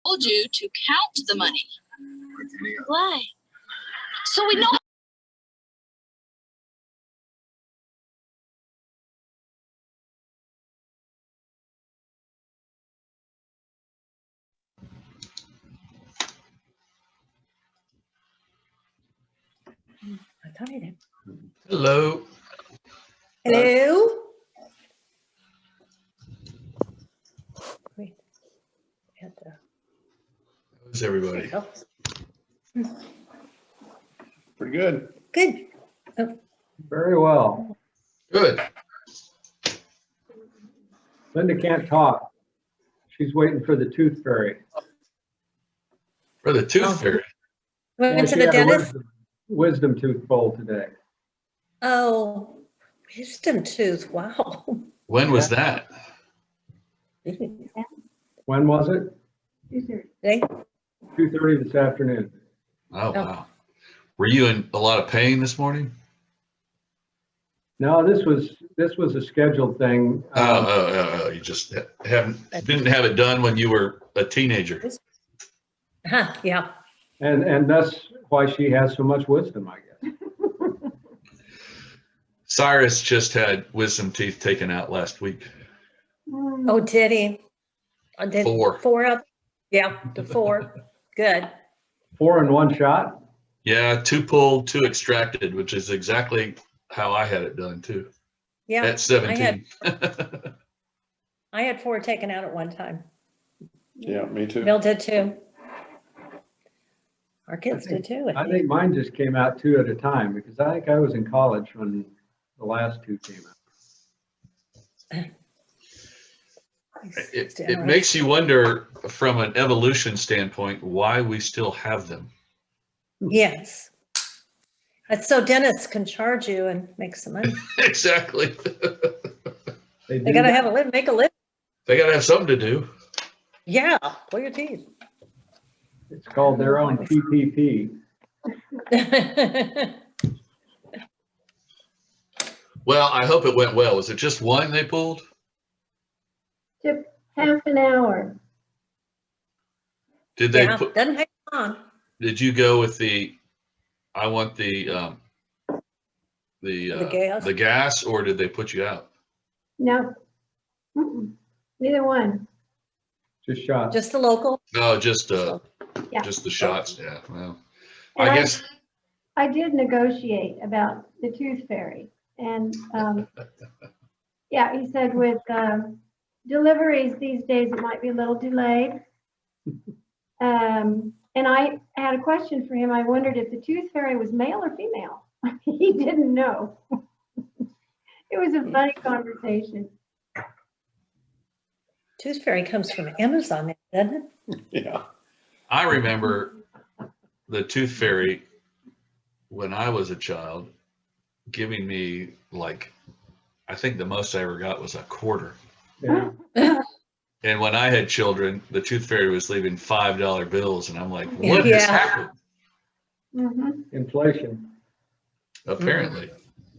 told you to count the money. Why? So we know. I thought I did. Hello. Hello. Wait. How's everybody? Pretty good. Good. Oh. Very well. Good. Linda can't talk. She's waiting for the tooth fairy. For the tooth fairy. Went to she the had a dentist. wisdom tooth pulled today. Oh, wisdom tooth. Wow. When was that? When was it? Hey, 2:30 this afternoon. Oh, wow. Were you in a lot of pain this morning? No, this was a scheduled thing. Oh, you just didn't have it done when you were a teenager. yeah. And that's why she has so much wisdom, I guess. Cyrus just had wisdom teeth taken out last week. Oh, did he? Did 4. 4 up? Yeah, the 4. Good. 4 in one shot? Yeah, 2 pulled, 2 extracted, which is exactly how I had it done too. Yeah. At 17. I had 4 taken out at one time. Yeah, me too. Bill did too. Our kids did too. I think mine just came out 2 at a time because I think I was in college when the last 2 came out. It makes you wonder from an evolution standpoint why we still have them. Yes. That's so dentists can charge you and make some money. Exactly. They gotta have a living, make a living. They gotta have something to do. Yeah, pull your teeth. It's called their own PPP. Well, I hope it went well. Was it just one they pulled? Took half an hour. Did they Yeah, put? doesn't take long. Did you go with the? I want the gas, or did they put you out? No, neither one. Just shots. Just the local. No, just Yeah. just the shots. Yeah. Well, And I guess. I did negotiate about the tooth fairy, and yeah, he said with deliveries these days it might be a little delayed. And I had a question for him. I wondered if the tooth fairy was male or female. He didn't know. It was a funny conversation. Tooth fairy comes from Amazon, doesn't it? Yeah. I remember the tooth fairy when I was a child giving me, like, I think the most I ever got was a quarter. Yeah. And when I had children, the tooth fairy was leaving $5 bills, and I'm like, what has happened? Inflation. Apparently.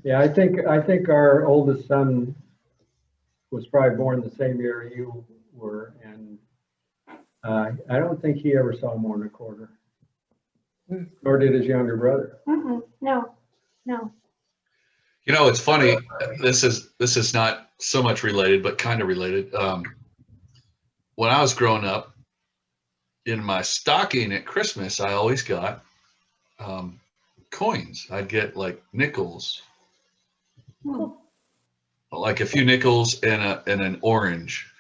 Yeah, I think our oldest son was probably born the same year you were, and I don't think he ever saw more than a quarter. Nor did his younger brother. No. You know, it's funny. This is not so much related, but kind of related. When I was growing up, in my stocking at Christmas, I always got coins. I'd get like nickels, like a few nickels and an orange.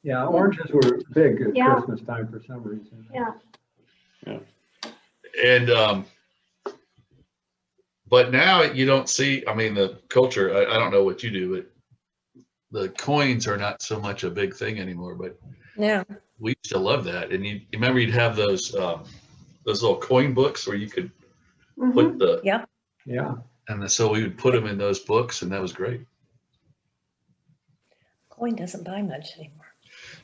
Yeah, oranges were big at Yeah. Christmas time for some reason. Yeah. And but now you don't see. I mean, the culture. I don't know what you do, but the coins are not so much a big thing anymore. But Yeah. we used to love that. And you remember you'd have those little coin books where you could put the Yeah. Yeah. and so we would put them in those books, and that was great. Coin doesn't buy much anymore.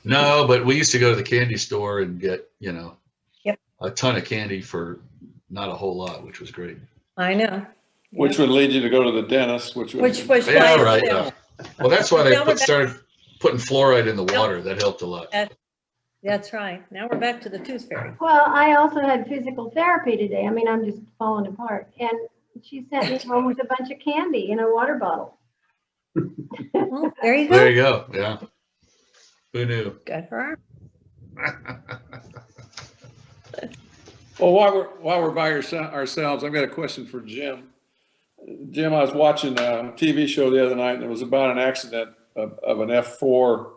No, but we used to go to the candy store and get, Yep. a ton of candy for not a whole lot, which was great. I know. Which would lead you to go to the dentist, which would. Which was Yeah, why right. it's Well, that's why they Now we're back- started putting fluoride in the water. That helped a lot. That's right. Now we're back to the tooth fairy. Well, I also had physical therapy today. I mean, I'm just falling apart. And she sent me home with a bunch of candy in a water bottle. Well, there you go. There you go. Yeah. Who knew? Good for her. Well, while we're by ourselves, I've got a question for Jim. Jim, I was watching a TV show the other night, and it was about an accident of an F4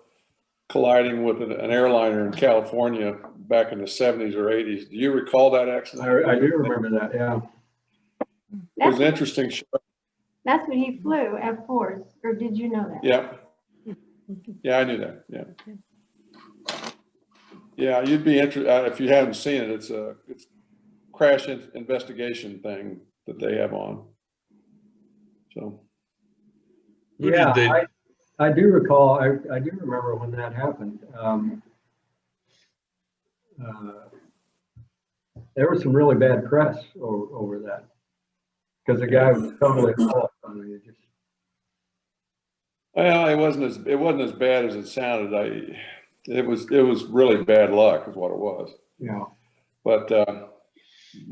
colliding with an airliner in California back in the 70s or 80s. Do you recall that accident? I do remember that, yeah. It was an interesting show. That's when he flew F4s, or did you know that? Yeah. Yeah, I knew that. Yeah. Yeah, you'd be interested if you haven't seen it. It's a crash investigation thing that they have on. So. Who did Yeah, they- I do recall, I do remember when that happened. There was some really bad press over that. Because the guy was totally at fault. I mean, it just, Well, it wasn't as bad as it sounded. It was really bad luck is what it was. you know, But the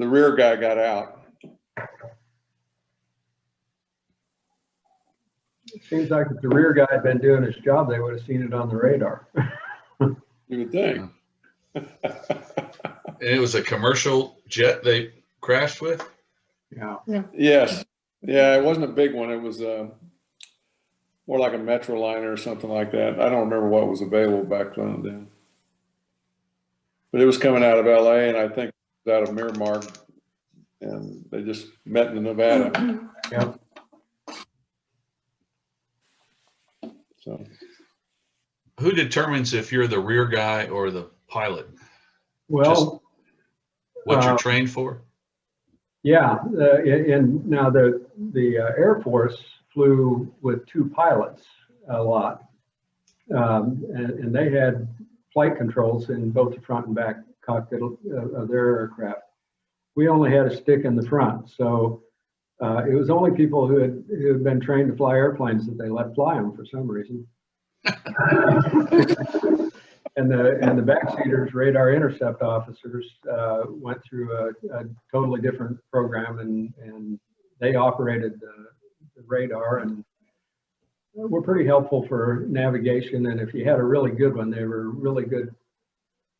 rear guy got out. it seems like if the rear guy had been doing his job, they would have seen it on the radar. You would think. And it was a commercial jet they crashed with? Yeah. Yes. Yeah, it wasn't a big one. It was more like a Metroliner or something like that. I don't remember what was available back then. But it was coming out of LA, and I think it was out of Miramar, and they just met in Nevada. Yeah. So Who determines if you're the rear guy or the pilot? Well, What you're trained for? yeah, and now the Air Force flew with two pilots a lot. And they had flight controls in both the front and back cockpit of their aircraft. We only had a stick in the front. So it was only people who had been trained to fly airplanes that they let fly them for some reason. And the backseaters, radar intercept officers, went through a totally different program, and they operated the radar and were pretty helpful for navigation. And if you had a really good one, they were really good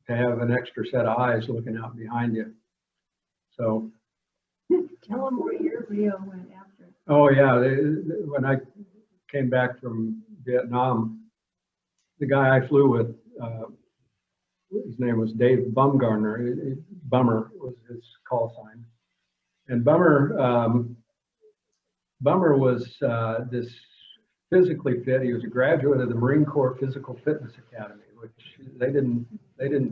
to have an extra set of eyes looking out behind you. So. Tell them where your Rio went after. Oh yeah, when I came back from Vietnam, the guy I flew with, his name was Dave Bumgarner. Bummer was his call sign. And Bummer was this physically fit. He was a graduate of the Marine Corps Physical Fitness Academy, which they didn't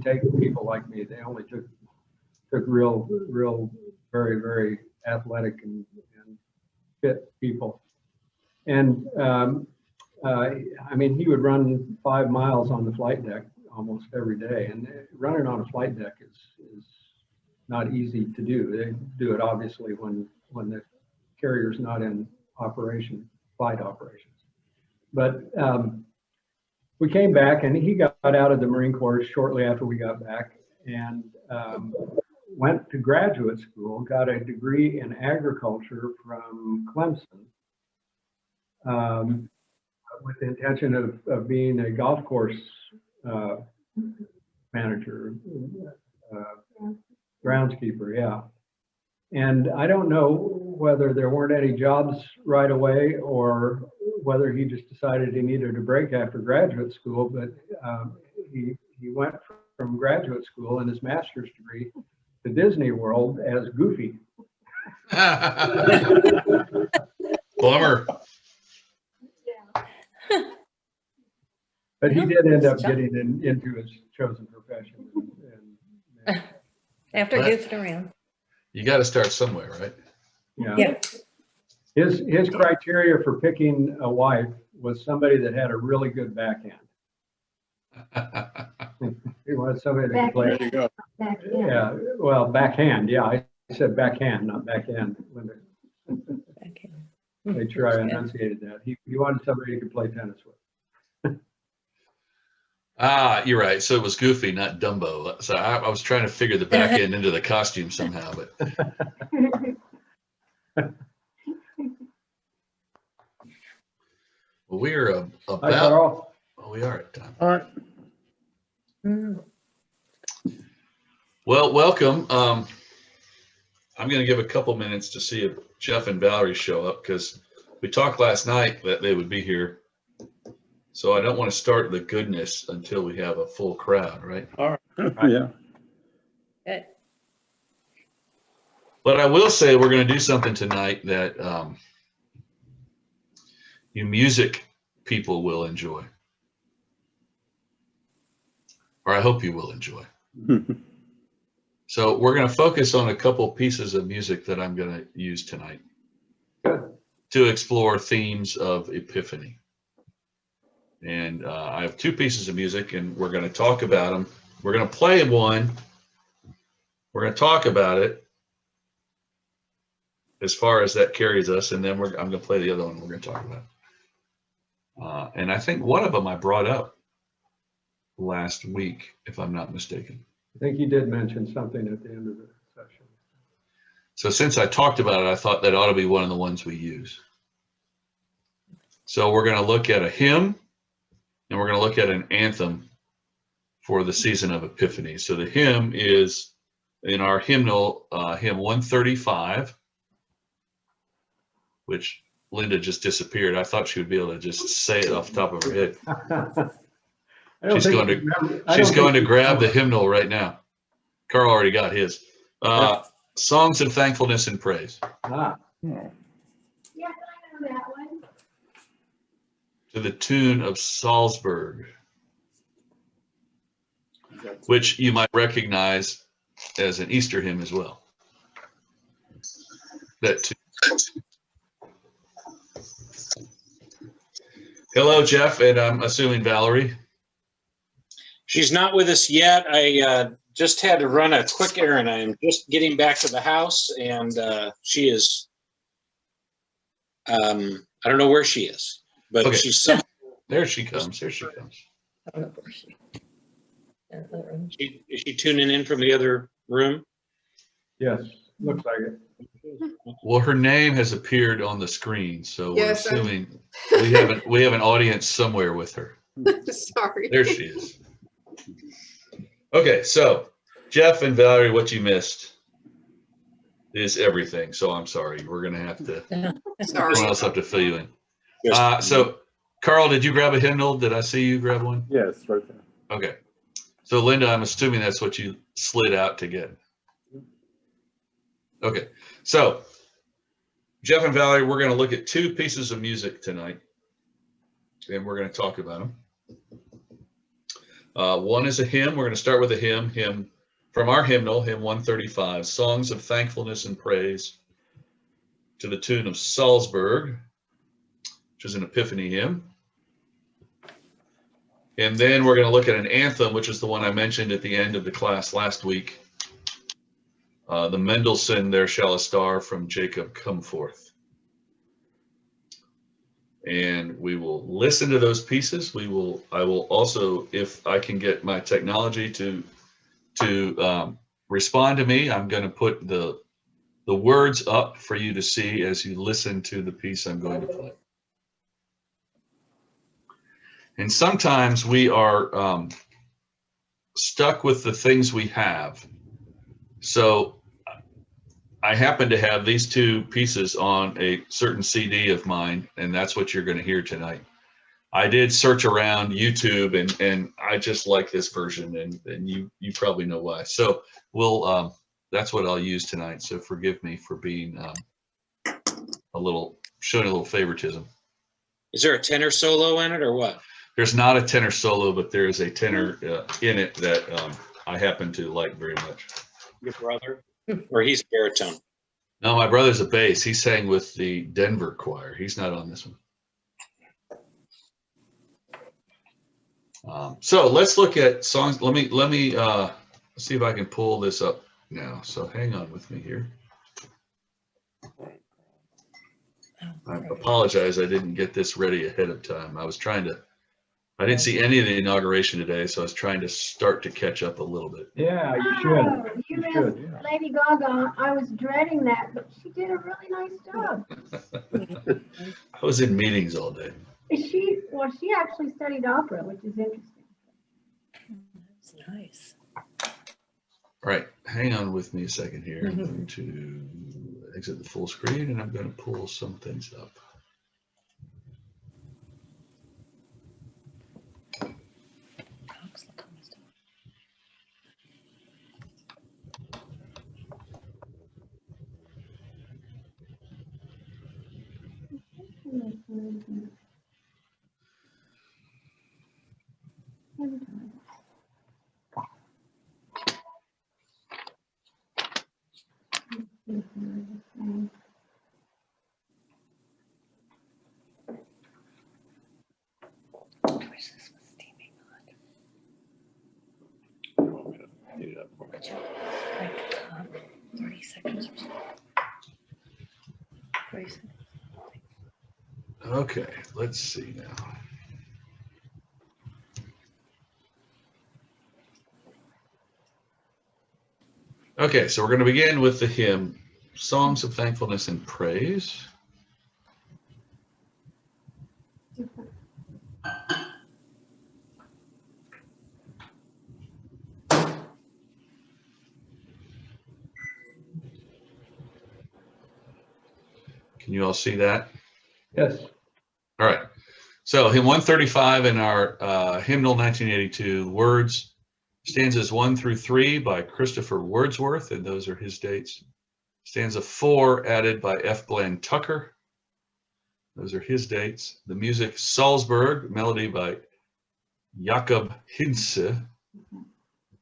take people like me. They only took real very, very athletic and fit people. And I mean, he would run 5 miles on the flight deck almost every day. And running on a flight deck is not easy to do. They do it obviously when the carrier's not in flight operations. But we came back, and he got out of the Marine Corps shortly after we got back, and went to graduate school, got a degree in agriculture from Clemson, with the intention of being a golf course manager, groundskeeper, yeah. And I don't know whether there weren't any jobs right away or whether he just decided he needed a break after graduate school, but he went from graduate school and his master's degree to Disney World as Goofy. Bummer. But he did end up getting into his chosen profession. And After goofing around. You got to start somewhere, right? yeah. His criteria for picking a wife was somebody that had a really good backhand. He wanted somebody that could play. there you go. Yeah, well, backhand. Yeah, I said backhand, not backhand. Okay. Made sure I enunciated that. He wanted somebody he could play tennis with. Ah, you're right. So it was Goofy, not Dumbo. So I was trying to figure the back end into the costume somehow, but we're Hi, about, Carl. well, we are at time. All right. Mm. Well, welcome. I'm going to give a couple minutes to see if Jeff and Valerie show up because we talked last night that they would be here. So I don't want to start the goodness until we have a full crowd, right? All right. Yeah. Okay. But I will say we're going to do something tonight that you music people will enjoy. Or I hope you will enjoy. So we're going to focus on a couple pieces of music that I'm going to use tonight to explore themes of Epiphany. And I have two pieces of music, and we're going to talk about them. We're going to play one. We're going to talk about it as far as that carries us, and then I'm going to play the other one we're going to talk about. And I think one of them I brought up last week, if I'm not mistaken. I think you did mention something at the end of the session. So since I talked about it, I thought that ought to be one of the ones we use. So we're going to look at a hymn, and we're going to look at an anthem for the season of Epiphany. So the hymn is in our hymnal, hymn 135, which Linda just disappeared. I thought she would be able to just say it off the top of her head. She's going to grab the hymnal right now. Carl already got his. Songs of Thankfulness and Praise. Ah, Yeah, I know that one. To the tune of Salzburg, which you might recognize as an Easter hymn as well. That too. Hello, Jeff, and I'm assuming Valerie. She's not with us yet. I just had to run a quick errand. I am just getting back to the house, and she is, I don't know where she is, but Okay. she's some, There she comes. Here she comes. I don't know where she- in the other room. is she tuning in from the other room? yes, looks like it. Well, her name has appeared on the screen, so we're Yes, I'm- assuming we have an audience somewhere with her. Sorry. There she is. Okay, so Jeff and Valerie, what you missed is everything. So I'm sorry. We're gonna have to Sorry. someone else have to fill you in. Yes. So Carl, did you grab a hymnal? Did I see you grab one? Yes, right there. Okay. So Linda, I'm assuming that's what you slid out to get. Okay. So Jeff and Valerie, we're going to look at two pieces of music tonight, and we're going to talk about them. One is a hymn. We're going to start with a hymn from our hymnal, hymn 135, Songs of Thankfulness and Praise, to the tune of Salzburg, which is an Epiphany hymn. And then we're going to look at an anthem, which is the one I mentioned at the end of the class last week. The Mendelssohn, There Shall a Star from Jacob Come Forth. And we will listen to those pieces. I will also, if I can get my technology to respond to me, I'm going to put the words up for you to see as you listen to the piece I'm going to play. And sometimes we are stuck with the things we have. So I happen to have these two pieces on a certain CD of mine, and that's what you're going to hear tonight. I did search around YouTube, and I just like this version, and you probably know why. So that's what I'll use tonight. So forgive me for being showing a little favoritism. Is there a tenor solo in it or what? There's not a tenor solo, but there is a tenor in it that I happen to like very much. Your brother? Or he's baritone? No, my brother's a bass. He sang with the Denver choir. He's not on this one. So let's look at songs. Let me see if I can pull this up now. So hang on with me here. I apologize. I didn't get this ready ahead of time. I was trying to I didn't see any of the inauguration today, so I was trying to start to catch up a little bit. Yeah, you Oh, should. you You missed should, yeah. Lady Gaga. I was dreading that, but she did a really nice job. I was in meetings all day. Well, she actually studied opera, which is interesting. That's nice. All right, hang on with me a second here. I'm going to exit the full screen and I'm going to pull some things up. I wish this was steaming hot. You want me to heat it up for me? Like 30 seconds or so. 30 seconds. Okay, let's see now. Okay, so we're going to begin with the hymn, Songs of Thankfulness and Praise. Can you all see that? Yes. All right. So hymn 135 in our hymnal 1982, words, stanzas 1 through 3 by Christopher Wordsworth, and those are his dates. Stanza 4 added by F. Bland Tucker. Those are his dates. The music, Salzburg, melody by Jakob Hintze,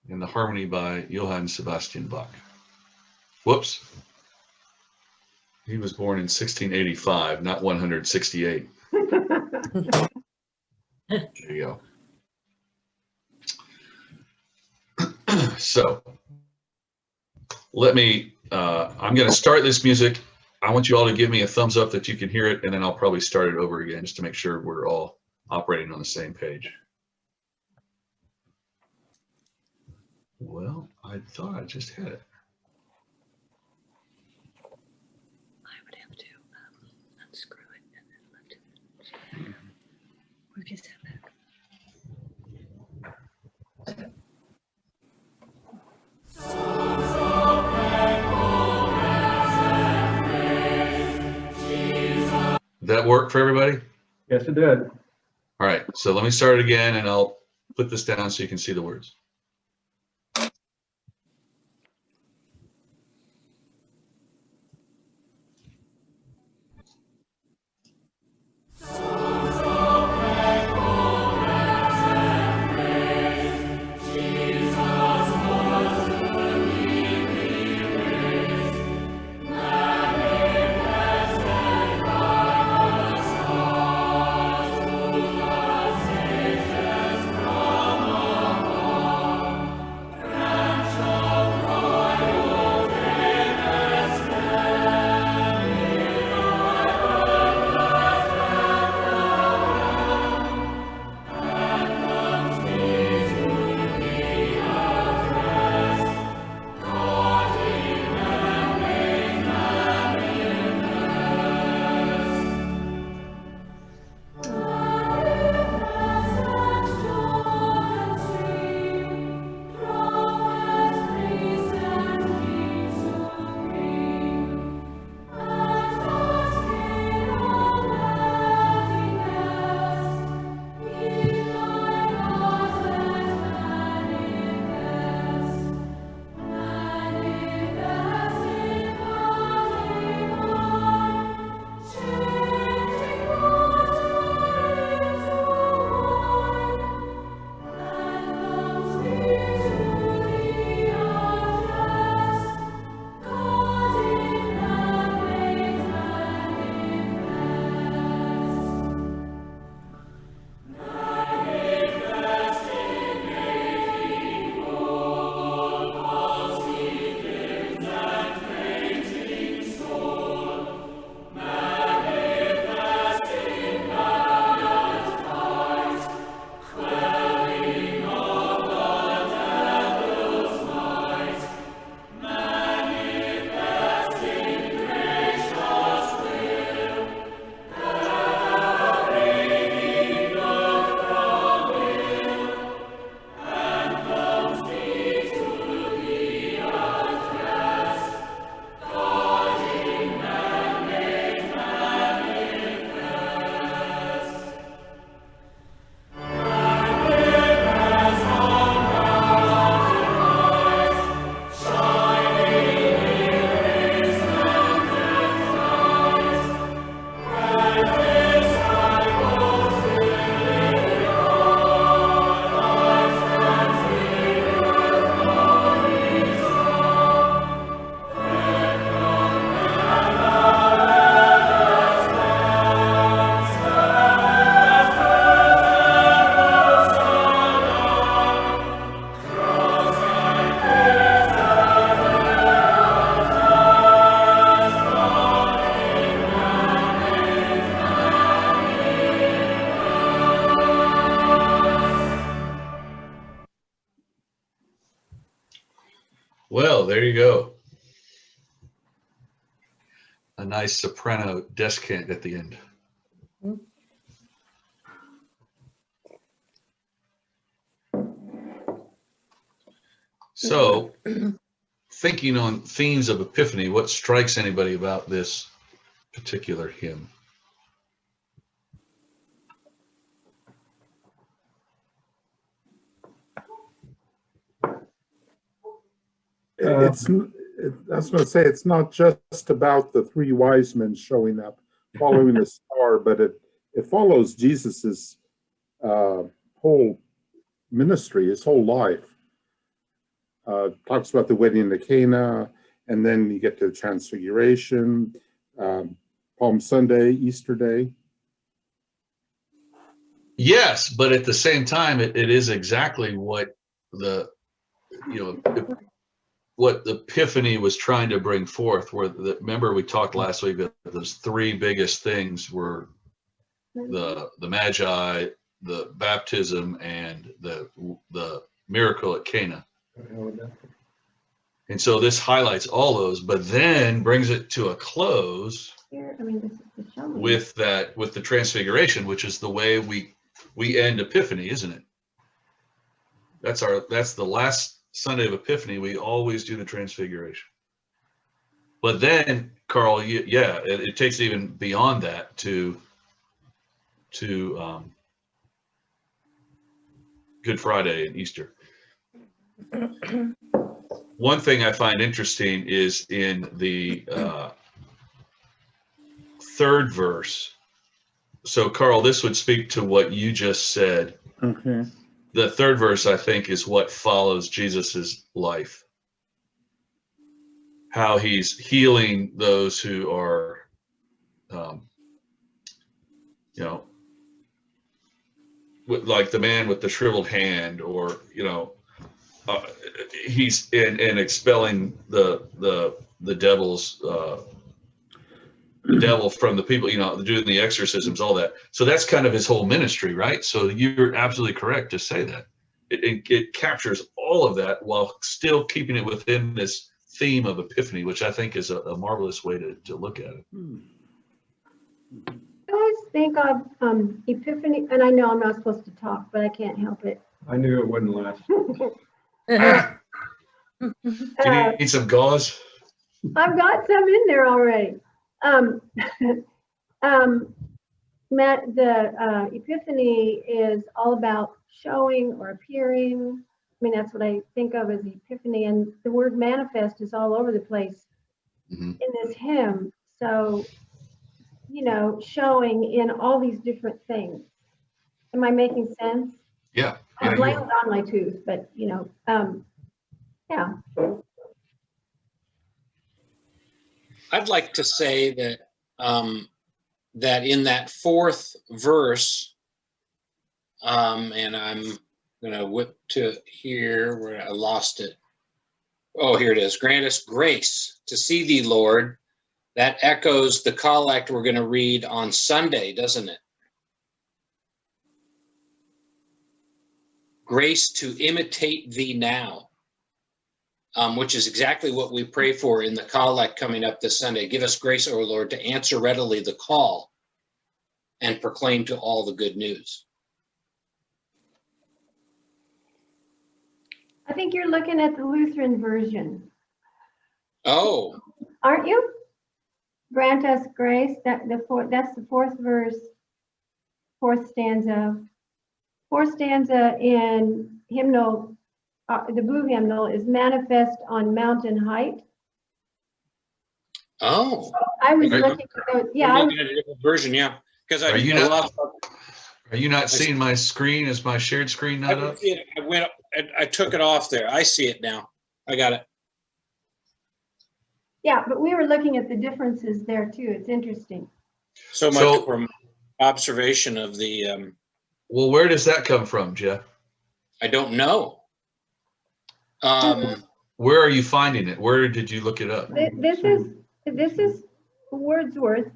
and the harmony by Johann Sebastian Bach. Whoops. He was born in 1685, not 168. There you go. So let me, I'm going to start this music. I want you all to give me a thumbs up that you can hear it, and then I'll probably start it over again just to make sure we're all operating on the same page. Well, I thought I just had it. I would have to unscrew it and then lift it. We can step back. Did that work for everybody? Yes, it did. All right, so let me start it again, and I'll put this down so you can see the words. a nice soprano descant at the end. So, thinking on themes of Epiphany, what strikes anybody about this particular hymn? It's, I was going to say, it's not just about the three wise men showing up, following the star, but it follows Jesus's whole ministry, his whole life. Talks about the wedding in Cana, and then you get to the Transfiguration, Palm Sunday, Easter Day. Yes, but at the same time, it is exactly what the, what the Epiphany was trying to bring forth. Where remember we talked last week that those three biggest things were the Magi, the baptism, and the miracle at Cana. And so this highlights all those, but then brings it to a close with the Transfiguration, which is the way we end Epiphany, isn't it? That's the last Sunday of Epiphany. We always do the Transfiguration. But then, Carl, it takes even beyond that to Good Friday and Easter. One thing I find interesting is in the third verse. So, Carl, this would speak to what you just said. Okay. The third verse, I think, is what follows Jesus's life. How he's healing those who are, like the man with the shriveled hand, or he's and expelling the devil's the devil from the people, doing the exorcisms, all that. So that's kind of his whole ministry, right? So you're absolutely correct to say that. It captures all of that while still keeping it within this theme of Epiphany, which I think is a marvelous way to look at it. I always think of Epiphany, and I know I'm not supposed to talk, but I can't help it. I knew it wouldn't last. Do you need some gauze? I've got some in there already. Matt, the Epiphany is all about showing or appearing. I mean, that's what I think of as Epiphany, and the word manifest is all over the place in this hymn. So, showing in all these different things. Am I making sense? Yeah. I blamed on my tooth, but yeah. I'd like to say that that in that fourth verse, and I'm gonna whip to here where I lost it. Oh, here it is. Grant us grace to see thee, Lord. That echoes the collect we're going to read on Sunday, doesn't it? Grace to imitate thee now, which is exactly what we pray for in the collect coming up this Sunday. Give us grace, O Lord, to answer readily the call and proclaim to all the good news. I think you're looking at the Lutheran version. Oh. Aren't you? Grant us grace. That's the fourth verse, fourth stanza. Fourth stanza in hymnal, the blue hymnal, is manifest on mountain height. Oh. I was looking at those, yeah. I'm looking at a different version, yeah. Because Are you not seeing my screen? Is my shared screen not up? I took it off there. I see it now. I got it. Yeah, but we were looking at the differences there too. It's interesting. So much from observation of the. Well, where does that come from, Jeff? I don't know. Where are you finding it? Where did you look it up? This is Wordsworth,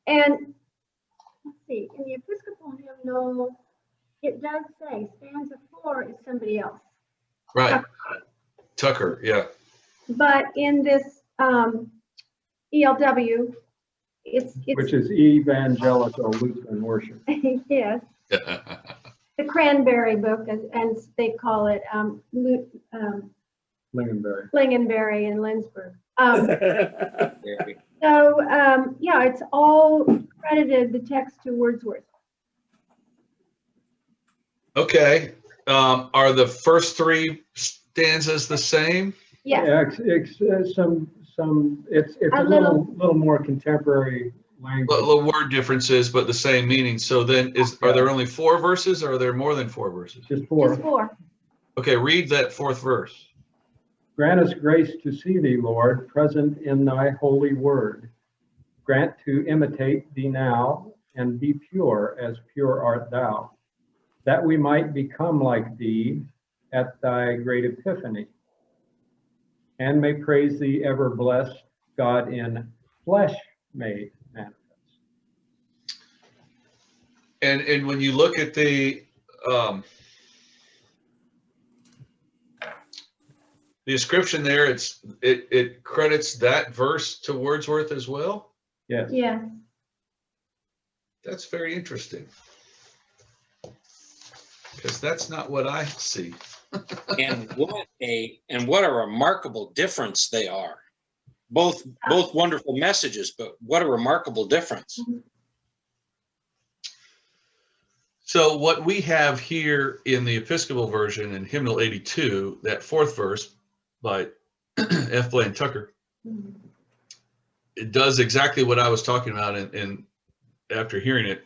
and let's see. In the Episcopal hymnal, it does say stanza 4 is somebody else. Right, Tucker. Yeah. But in this ELW. It's which is Evangelical Lutheran Worship. yes, the Cranberry Book, and they call it Lingonberry. Lingonberry in Lindsberg. So yeah, it's all credited the text to Wordsworth. Okay. Are the first three stanzas the same? Yes. Yeah, it's a little more contemporary language. Little word differences, but the same meaning. So then are there only 4 verses, or are there more than 4 verses? Just 4. Just 4. Okay, read that 4th verse. Grant us grace to see thee, Lord, present in thy holy word. Grant to imitate thee now, and be pure as pure art thou, that we might become like thee at thy great Epiphany, and may praise thee ever blessed, God in flesh made manifest. And when you look at the description there, it credits that verse to Wordsworth as well. Yes. Yes. That's very interesting, because that's not what I see. And what a remarkable difference they are. Both wonderful messages, but what a remarkable difference. So what we have here in the Episcopal version in Hymnal 82, that 4th verse by F. Blaine Tucker, it does exactly what I was talking about, and after hearing it,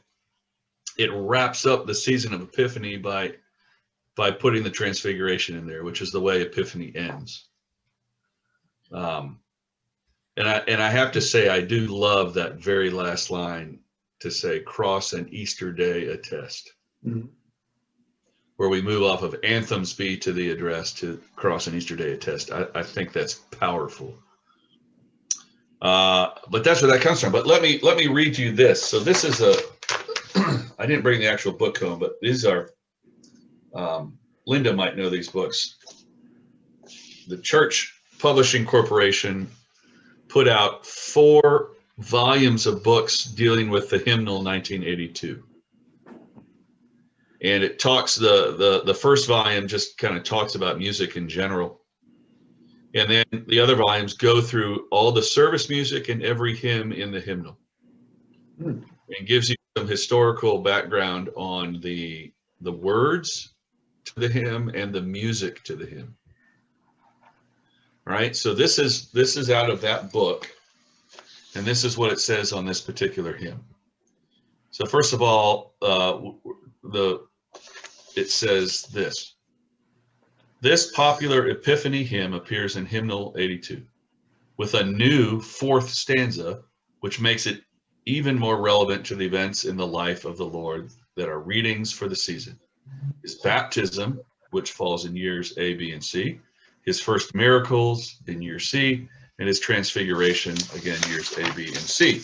it wraps up the season of Epiphany by putting the Transfiguration in there, which is the way Epiphany ends. And I have to say, I do love that very last line to say, cross and Easter day attest, where we move off of anthems be to the address to cross and Easter day attest. I think that's powerful. But that's where that comes from. But let me read you this. So this is I didn't bring the actual book home, but these are, Linda might know these books. The Church Publishing Corporation put out 4 volumes of books dealing with the hymnal 1982. And it talks, the first volume just kind of talks about music in general. And then the other volumes go through all the service music and every hymn in the hymnal. And gives you some historical background on the words to the hymn and the music to the hymn. All right, so this is out of that book, and this is what it says on this particular hymn. So first of all, it says this. This popular Epiphany hymn appears in Hymnal 82 with a new 4th stanza, which makes it even more relevant to the events in the life of the Lord that are readings for the season. His baptism, which falls in years A, B, and C, his first miracles in year C, and his transfiguration, again, years A, B, and C.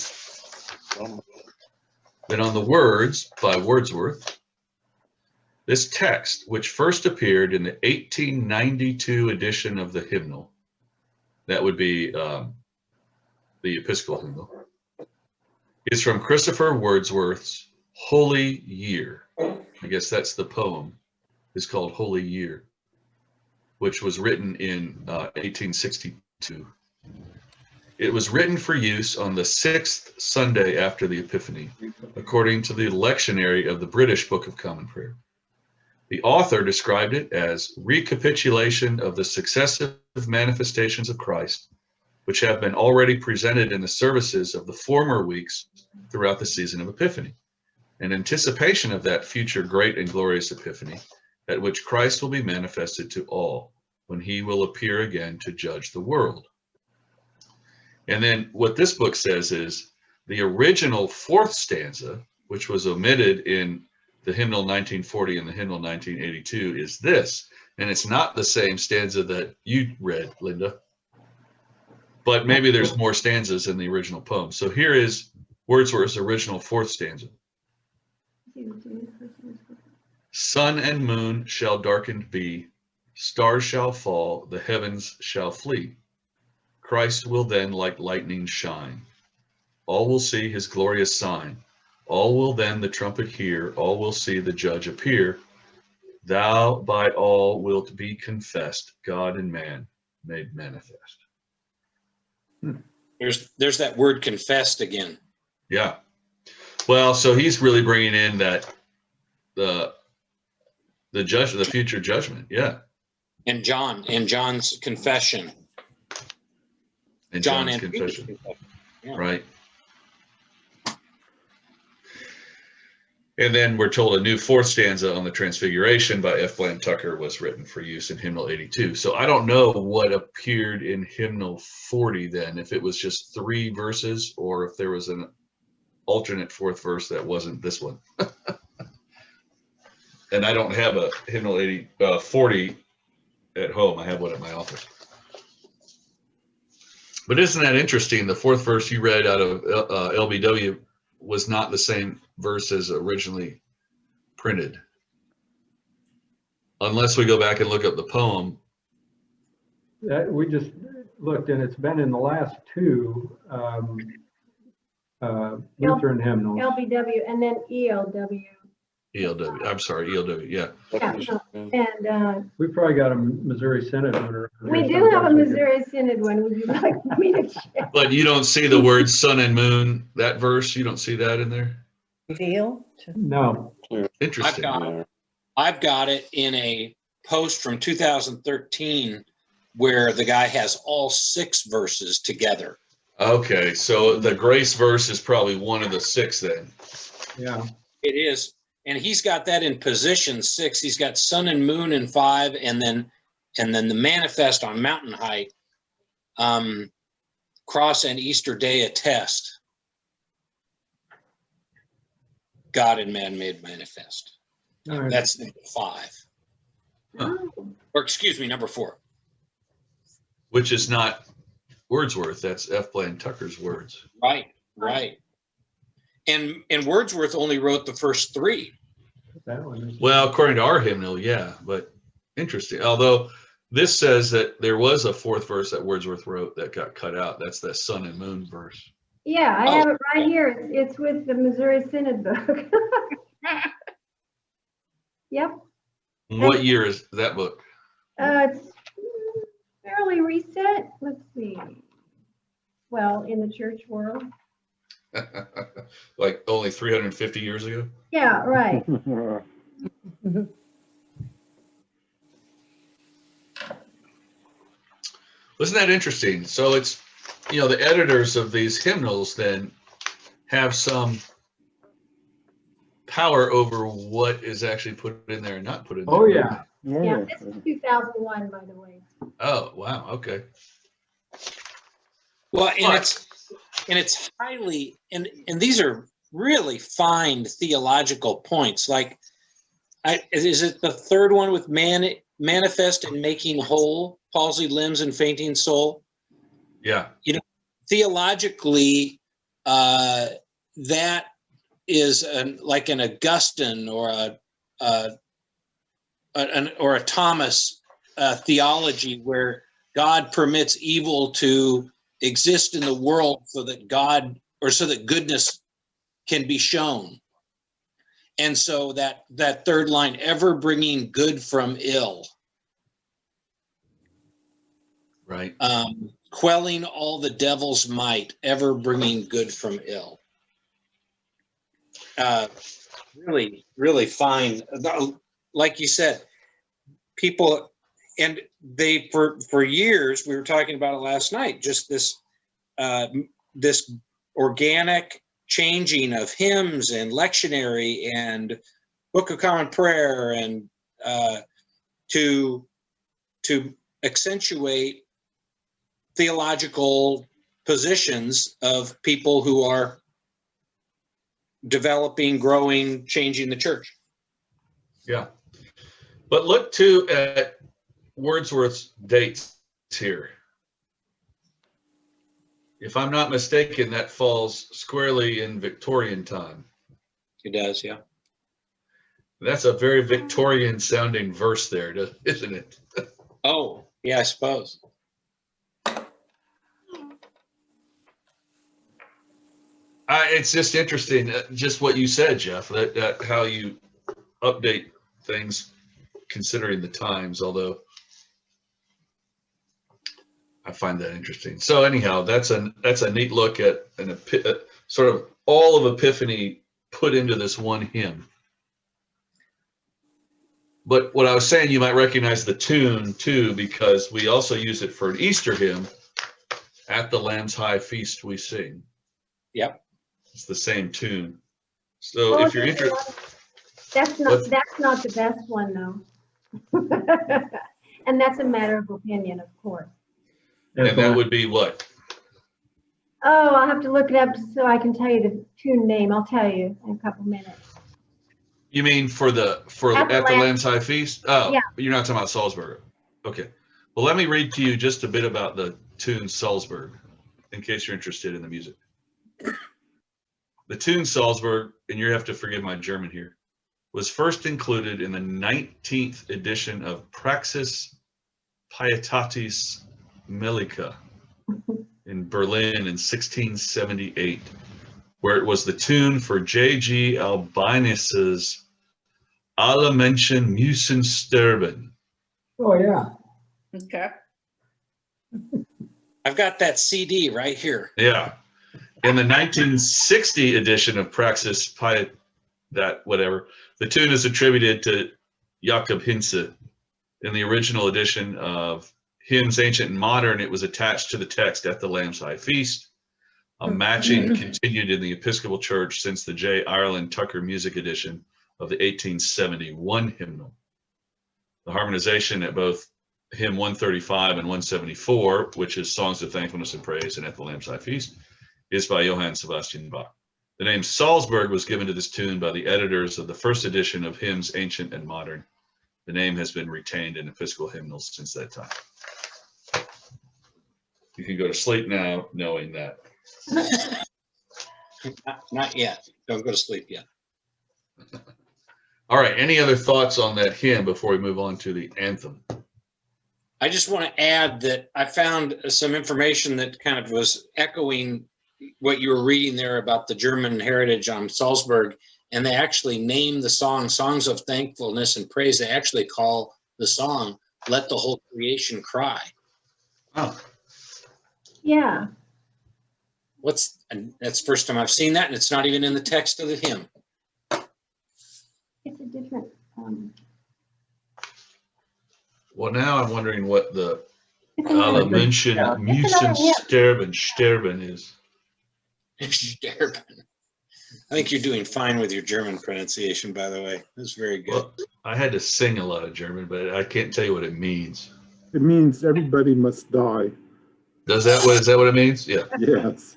Then on the words by Wordsworth, this text, which first appeared in the 1892 edition of the hymnal, that would be the Episcopal hymnal, is from Christopher Wordsworth's Holy Year. I guess that's the poem. It's called Holy Year, which was written in 1862. It was written for use on the 6th Sunday after the Epiphany, according to the lectionary of the British Book of Common Prayer. The author described it as recapitulation of the successive manifestations of Christ, which have been already presented in the services of the former weeks throughout the season of Epiphany, in anticipation of that future great and glorious Epiphany, at which Christ will be manifested to all, when he will appear again to judge the world. And then what this book says is the original 4th stanza, which was omitted in the hymnal 1940 and the hymnal 1982, is this. And it's not the same stanza that you read, Linda, but maybe there's more stanzas in the original poem. So here is Wordsworth's original 4th stanza. Sun and moon shall darkened be, stars shall fall, the heavens shall flee. Christ will then like lightning shine. All will see his glorious sign. All will then the trumpet hear. All will see the judge appear. Thou by all wilt be confessed, God and man made manifest. There's that word confessed again. Yeah. Well, so he's really bringing in that the future judgment. Yeah. And John's confession. And John John's and confession. Peter's confession. Yeah. Right. And then we're told a new fourth stanza on the Transfiguration by F. Bland Tucker was written for use in hymnal 82. So I don't know what appeared in hymnal 40 then, if it was just 3 verses or if there was an alternate fourth verse that wasn't this one. And I don't have a hymnal 40 at home. I have one at my office. But isn't that interesting? The fourth verse you read out of LBW was not the same verse as originally printed. Unless we go back and look up the poem. We just looked, and it's been in the last 2 Lutheran hymnals. LBW and then ELW. ELW. I'm sorry, ELW. Yeah. Yeah, and We probably got a Missouri Synod one. or- we do have a Missouri Synod one. Would you like me to check? But you don't see the words sun and moon, that verse, you don't see that in there? Reveal. No. Interesting. I've got it in a post from 2013 where the guy has all 6 verses together. Okay, so the grace verse is probably one of the 6 then. Yeah. It is. And he's got that in position 6. He's got sun and moon in 5, and then the manifest on mountain height, cross and Easter day attest. God and man made manifest. All right. That's number 5. Or excuse me, number 4. Which is not Wordsworth, that's F. Bland Tucker's words. Right. And Wordsworth only wrote the first 3. That one is. Well, according to our hymnal, yeah, but interesting. Although this says that there was a 4th verse that Wordsworth wrote that got cut out. That's the sun and moon verse. Yeah, I have it right here. It's with the Missouri Synod book. Yep. What year is that book? It's fairly recent. Let's see. Well, in the church world. Like only 350 years ago? Yeah, right. Wasn't that interesting? So it's, the editors of these hymnals then have some power over what is actually put in there and not put in there. Oh, yeah. Yeah, this is 2001, by the way. Oh, wow. Okay. Well, and it's highly, and these are really fine theological points. Like, is it the 3rd one with manifest and making whole, palsied limbs and fainting soul? Yeah. Theologically, that is like an Augustine or a Thomas theology where God permits evil to exist in the world so that goodness can be shown. And so that 3rd line, ever bringing good from ill. Right. Quelling all the devil's might, ever bringing good from ill. Really, really fine. Like you said, people, and they, for years, we were talking about it last night, just this organic changing of hymns and lectionary and Book of Common Prayer, and to accentuate theological positions of people who are developing, growing, changing the church. Yeah. But look too at Wordsworth's dates here. If I'm not mistaken, that falls squarely in Victorian time. It does, yeah. That's a very Victorian sounding verse there, isn't it? Oh, yeah, I suppose. It's just interesting, just what you said, Jeff, that how you update things considering the times, although I find that interesting. So anyhow, that's a neat look at sort of all of Epiphany put into this one hymn. But what I was saying, you might recognize the tune too, because we also use it for an Easter hymn, At the Lamb's High Feast We Sing. Yep. It's the same tune. So if you're interested, That's not the best one though. And that's a matter of opinion, of course. and that would be what? Oh, I'll have to look it up so I can tell you the tune name. I'll tell you in a couple minutes. You mean for At the Lamb's High Feast? Oh, yeah. But you're not talking about Salzburg. Okay. Well, let me read to you just a bit about the tune Salzburg, in case you're interested in the music. The tune Salzburg, and you have to forgive my German here, was first included in the 19th edition of Praxis Pietatis Mellica in Berlin in 1678, where it was the tune for J.G. Albinus's Alle Menschen müssen sterben. Oh, yeah. Okay. I've got that CD right here. Yeah. In the 1960 edition of Praxis Piet, the tune is attributed to Jakob Hinze. In the original edition of Hymns Ancient and Modern, it was attached to the text At the Lamb's High Feast. A matching continued in the Episcopal Church since the J. Ireland Tucker Music Edition of the 1871 hymnal. The harmonization at both hymn 135 and 174, which is Songs of Thankfulness and Praise and At the Lamb's High Feast, is by Johann Sebastian Bach. The name Salzburg was given to this tune by the editors of the first edition of Hymns Ancient and Modern. The name has been retained in Episcopal hymnals since that time. You can go to sleep now knowing that. Not yet. Don't go to sleep yet. All right. Any other thoughts on that hymn before we move on to the anthem? I just want to add that I found some information that kind of was echoing what you were reading there about the German heritage on Salzburg, and they actually name the song Songs of Thankfulness and Praise. They actually call the song Let the Whole Creation Cry. Oh. Yeah. That's the first time I've seen that, and it's not even in the text of the hymn. It's a different. Well, now I'm wondering what the It's Alle another- Menschen yeah. müssen sterben is. Sterben. I think you're doing fine with your German pronunciation, by the way. That's very good. Well, I had to sing a lot of German, but I can't tell you what it means. It means everybody must die. Is that what it means? Yeah. Yes.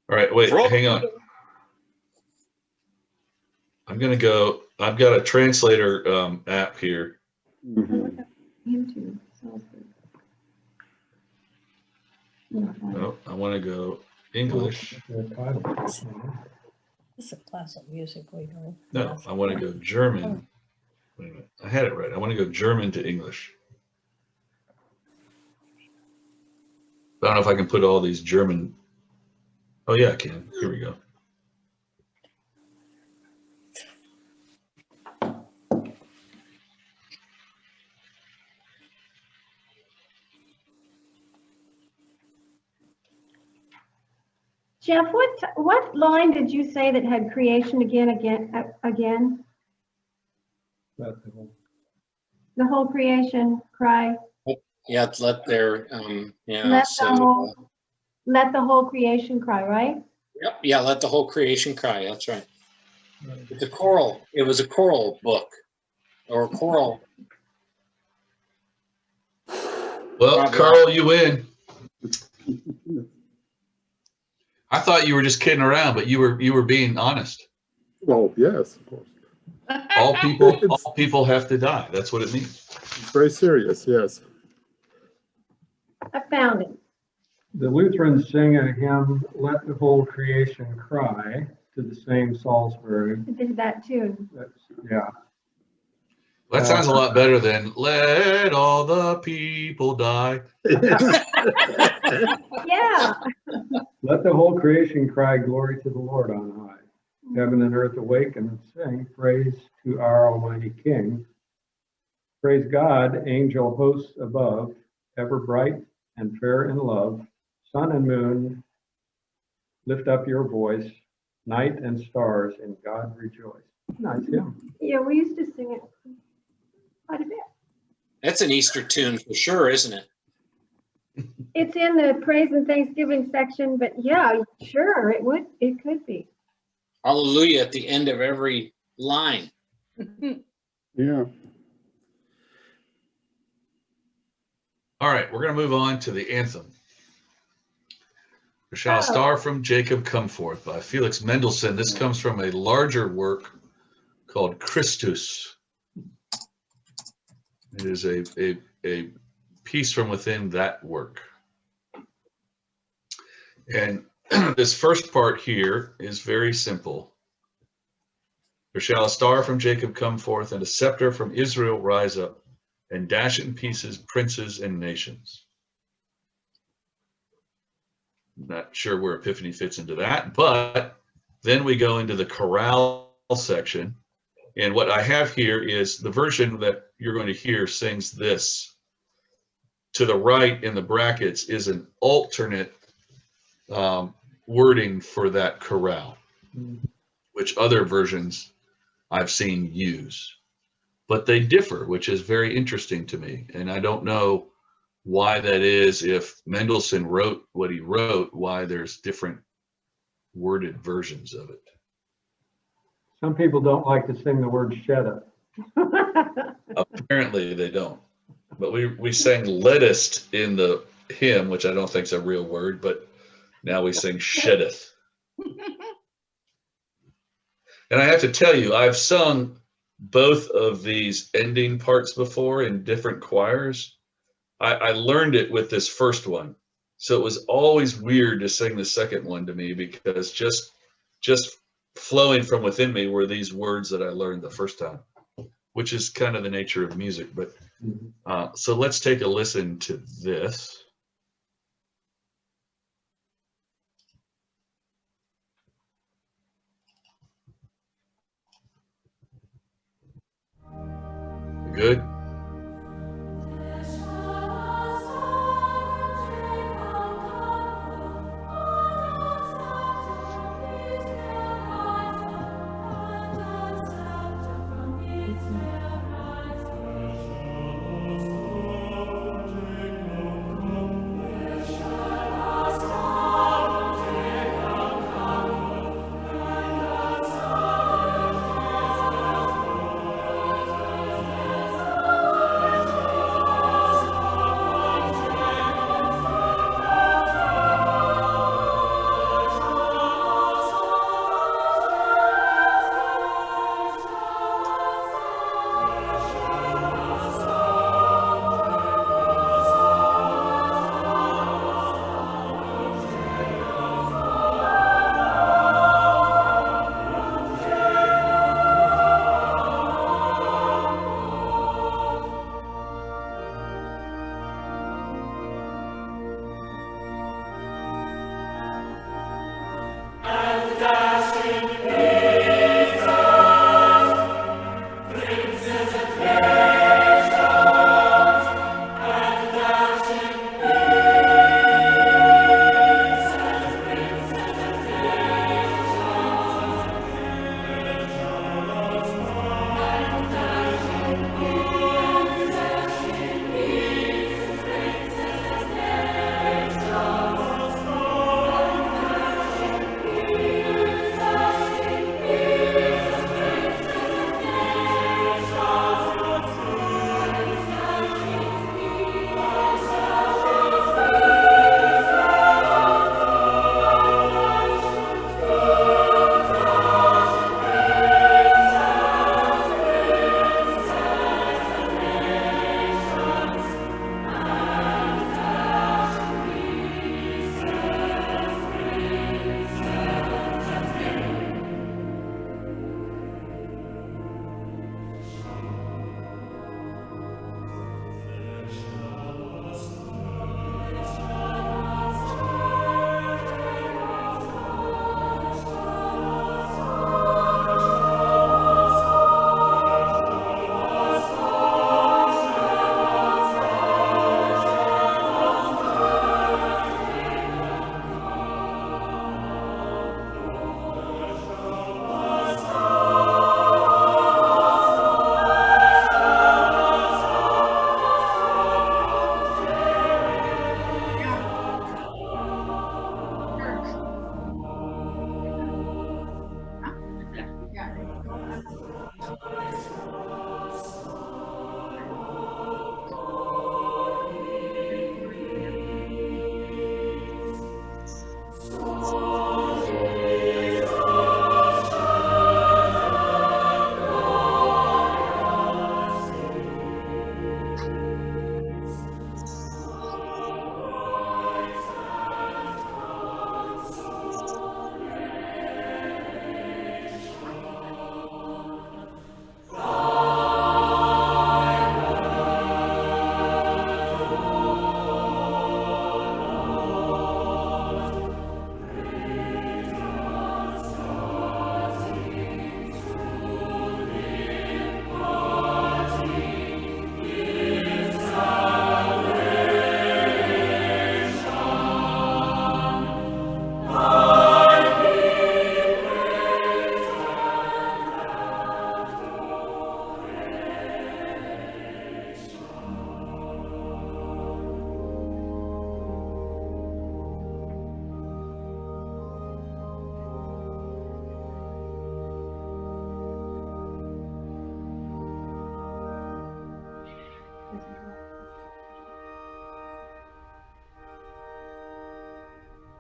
All right, wait, hang on. I'm gonna go. I've got a translator app here. Mhm. Him too. Salzburg. Oh, I want to go English. This is classical music we know. No, I want to go German. Wait a minute. I had it right. I want to go German to English. I don't know if I can put all these German. Oh yeah, I can. Here we go. Jeff, what line did you say that had creation again? The whole creation cry. Yeah, let their Let the whole creation cry, right? Yep, yeah, let the whole creation cry. That's right. It's a choral. It was a choral book, or a choral. Well, Carl, you win. I thought you were just kidding around, but you were being honest. Well, yes, of course. All people have to die. That's what it means. It's very serious, yes. I found it. The Lutherans sing a hymn, Let the Whole Creation Cry, to the same Salzburg. I did that too. Yeah. That sounds a lot better than Let All the People Die. Yeah. Let the whole creation cry glory to the Lord on high. Heaven and earth awaken and sing praise to our Almighty King. Praise God, angel hosts above, ever bright and fair in love. Sun and moon, lift up your voice. Night and stars in God rejoice. Nice hymn. Yeah, we used to sing it quite a bit. That's an Easter tune for sure, isn't it? It's in the praise and thanksgiving section, but yeah, sure, it could be. Hallelujah at the end of every line. Yeah. All right, we're going to move on to the anthem. There shall a star from Jacob come forth by Felix Mendelssohn. This comes from a larger work called Christus. It is a piece from within that work. And this first part here is very simple. There shall a star from Jacob come forth, and a scepter from Israel rise up, and dash in pieces princes and nations. Not sure where Epiphany fits into that, but then we go into the Corral section. And what I have here is the version that you're going to hear sings this. To the right in the brackets is an alternate wording for that chorale, which other versions I've seen use. But they differ, which is very interesting to me. And I don't know why that is. If Mendelssohn wrote what he wrote, why there's different worded versions of it. Some people don't like to sing the word sheddeth. Apparently they don't. But we sang lettest in the hymn, which I don't think is a real word, but now we sing sheddeth. And I have to tell you, I've sung both of these ending parts before in different choirs. I learned it with this first one. So it was always weird to sing the second one to me, because just flowing from within me were these words that I learned the first time, which is kind of the nature of music. But so let's take a listen to this. Good.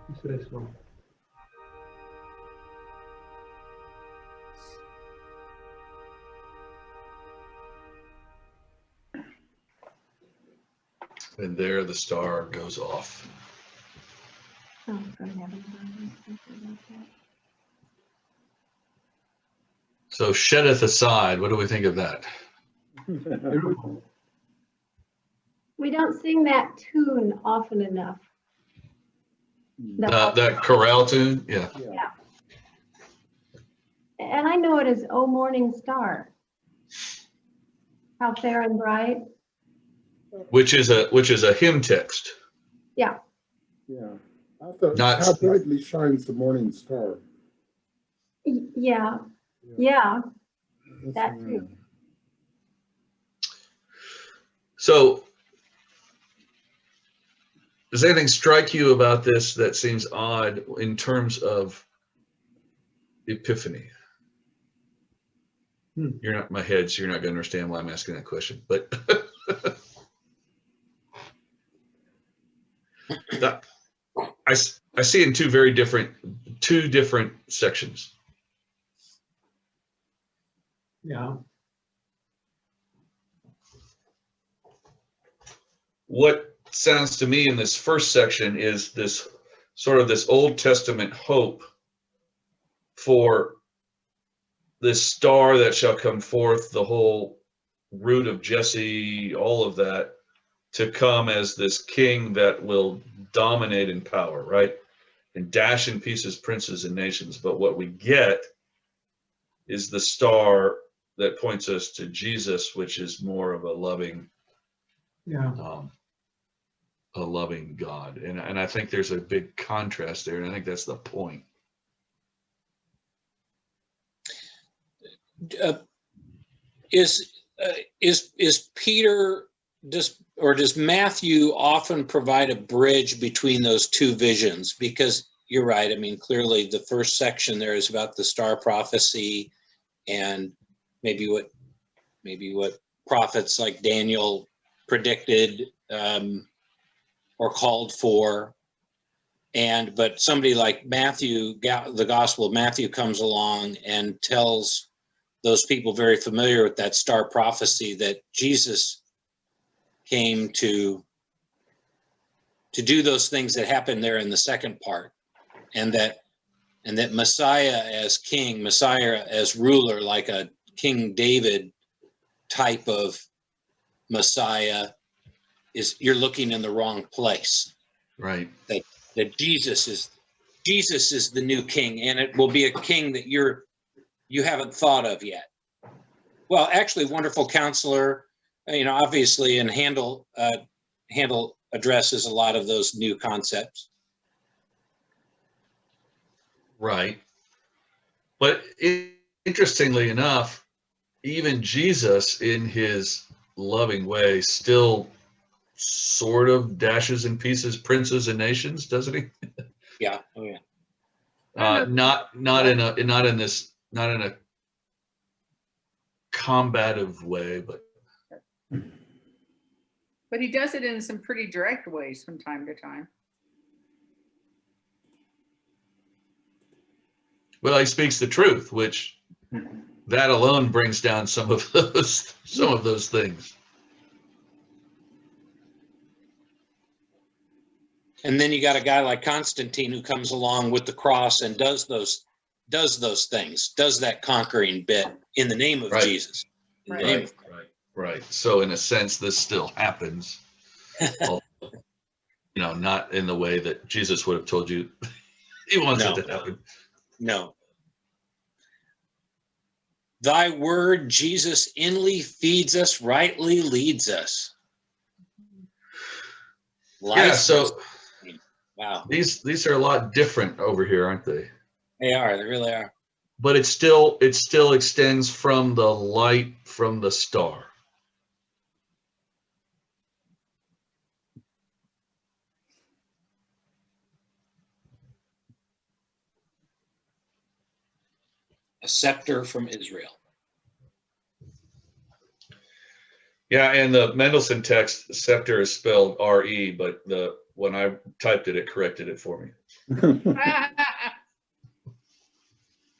You say so. And there the star goes off. Oh, from heaven. About that. So sheddeth aside. What do we think of that? Beautiful. We don't sing that tune often enough. That Corral tune? Yeah. Yeah. And I know it as "O Morning Star." How fair and bright. Which is a hymn text. Yeah. Yeah. I thought, Not- how brightly shines the morning star. Yeah. Yeah. That too. So does anything strike you about this that seems odd in terms of Epiphany? You're not my head, so you're not going to understand why I'm asking that question. But I see it in two different sections. Yeah. What sounds to me in this first section is this sort of this Old Testament hope for this star that shall come forth, the whole root of Jesse, all of that, to come as this king that will dominate in power, right? And dash in pieces princes and nations. But what we get is the star that points us to Jesus, which is more of a loving, a loving God. And I think there's a big contrast there, and I think that's the point. Is Peter does Matthew often provide a bridge between those two visions? Because you're right. I mean, clearly the first section there is about the star prophecy and maybe what prophets like Daniel predicted or called for. But somebody like Matthew, the Gospel of Matthew comes along and tells those people very familiar with that star prophecy that Jesus came to do those things that happened there in the second part, and that Messiah as king, Messiah as ruler, like a King David type of Messiah, you're looking in the wrong place. Right. That Jesus is the new king, and it will be a king that you haven't thought of yet. Well, actually, Wonderful Counselor, obviously, and Handel addresses a lot of those new concepts. Right. But interestingly enough, even Jesus, in his loving way, still sort of dashes in pieces princes and nations, doesn't he? Yeah. Oh yeah. Not in a combative way, But he does it in some pretty direct ways from time to time. well, he speaks the truth, which that alone brings down some of those things. And then you got a guy like Constantine who comes along with the cross and does those things, does that conquering bit in the name of Right. Jesus. In the name of Right. So in a sense, this still happens, not in the way that Jesus would have told you he wants it to happen. No. Thy word, Jesus, inly feeds us, rightly leads us. Yeah, so wow. These are a lot different over here, aren't they? They really are. But it still extends from the light from the star. A scepter from Israel. Yeah, and the Mendelssohn text, scepter is spelled R-E, but the when I typed it, it corrected it for me.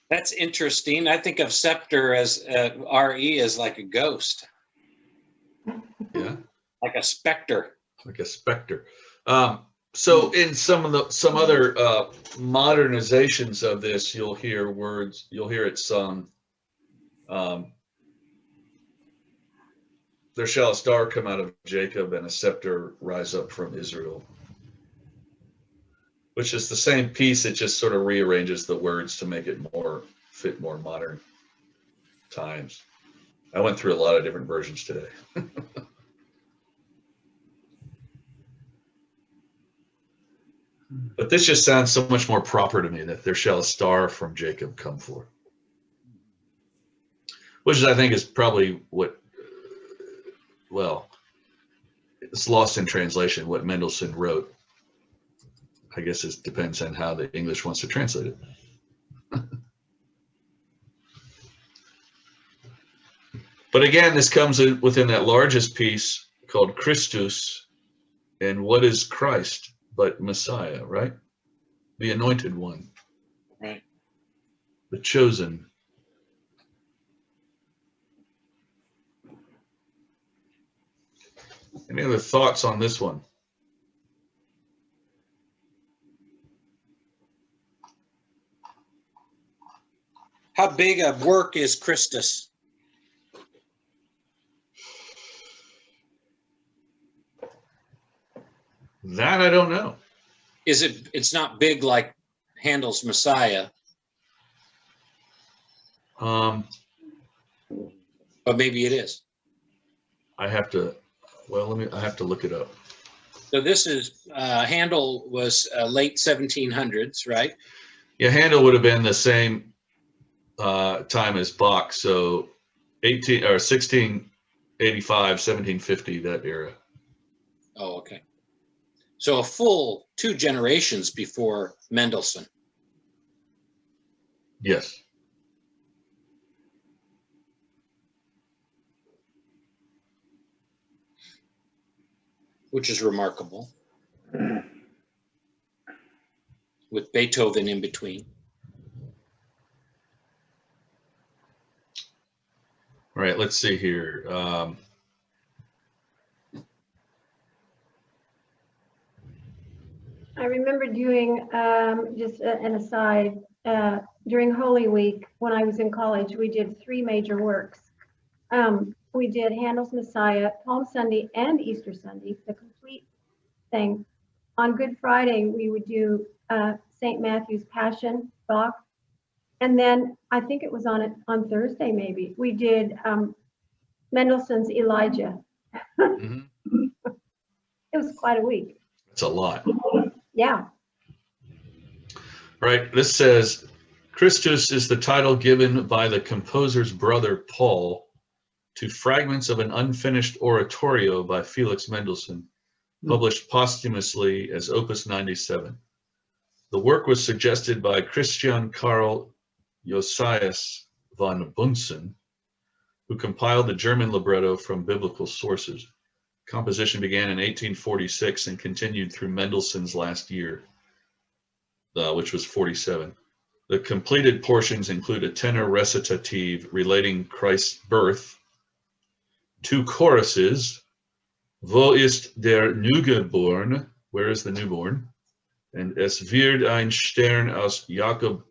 That's interesting. I think of scepter as RE as like a ghost, Yeah, like a specter. like a specter. So in some other modernizations of this, you'll hear it sung. There shall a star come out of Jacob and a scepter rise up from Israel. Which is the same piece, it just sort of rearranges the words to make it fit more modern times. I went through a lot of different versions today. But this just sounds so much more proper to me, that there shall a star from Jacob come forth. Which is, I think, is probably what, well, it's lost in translation, what Mendelssohn wrote. I guess it depends on how the English wants to translate it. But again, this comes within that largest piece called Christus. And what is Christ but Messiah, right? The anointed one. Right. The chosen. Any other thoughts on this one? How big a work is Christus? That I don't know. It's not big like Handel's Messiah, Um, but maybe it is. I have to look it up. So this is, Handel was late 1700s, right? Yeah, Handel would have been the same time as Bach, so 1685, 1750, that era. Oh, okay. So a full 2 generations before Mendelssohn. Yes. Which is remarkable. With Beethoven in between. All right, let's see here. I remember doing, just an aside, during Holy Week, when I was in college, we did 3 major works. We did Handel's Messiah, Palm Sunday, and Easter Sunday, the complete thing. On Good Friday, we would do St. Matthew's Passion, Bach. And then I think it was on Thursday, maybe, we did Mendelssohn's Elijah. Mhm. It was quite a week. It's a lot. Yeah. Right, this says, Christus is the title given by the composer's brother Paul to fragments of an unfinished oratorio by Felix Mendelssohn, published posthumously as Opus 97. The work was suggested by Christian Karl Josias von Bunsen, who compiled the German libretto from biblical sources. Composition began in 1846 and continued through Mendelssohn's last year, which was 47. The completed portions include a tenor recitative relating Christ's birth, 2 choruses, Wo ist der Neugeborene? Where is the newborn? And Es wird ein Stern aus Jakob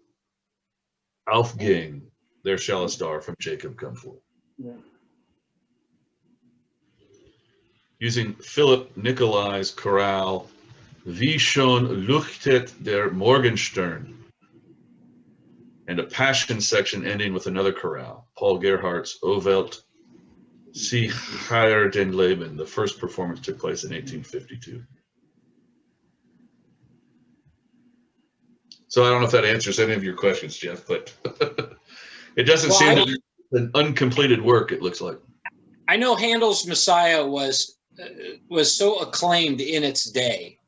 aufgehen. There shall a star from Jacob come forth. Yeah. Using Philip Nicolai's Corral, Wie schon leuchtet der Morgenstern, and a passion section ending with another chorale, Paul Gerhardt's O Welt, Sie heier den Leben. The first performance took place in 1852. So I don't know if that answers any of your questions, Jeff, but it doesn't seem to be an uncompleted work, it looks like. I know Handel's Messiah was so acclaimed in its day.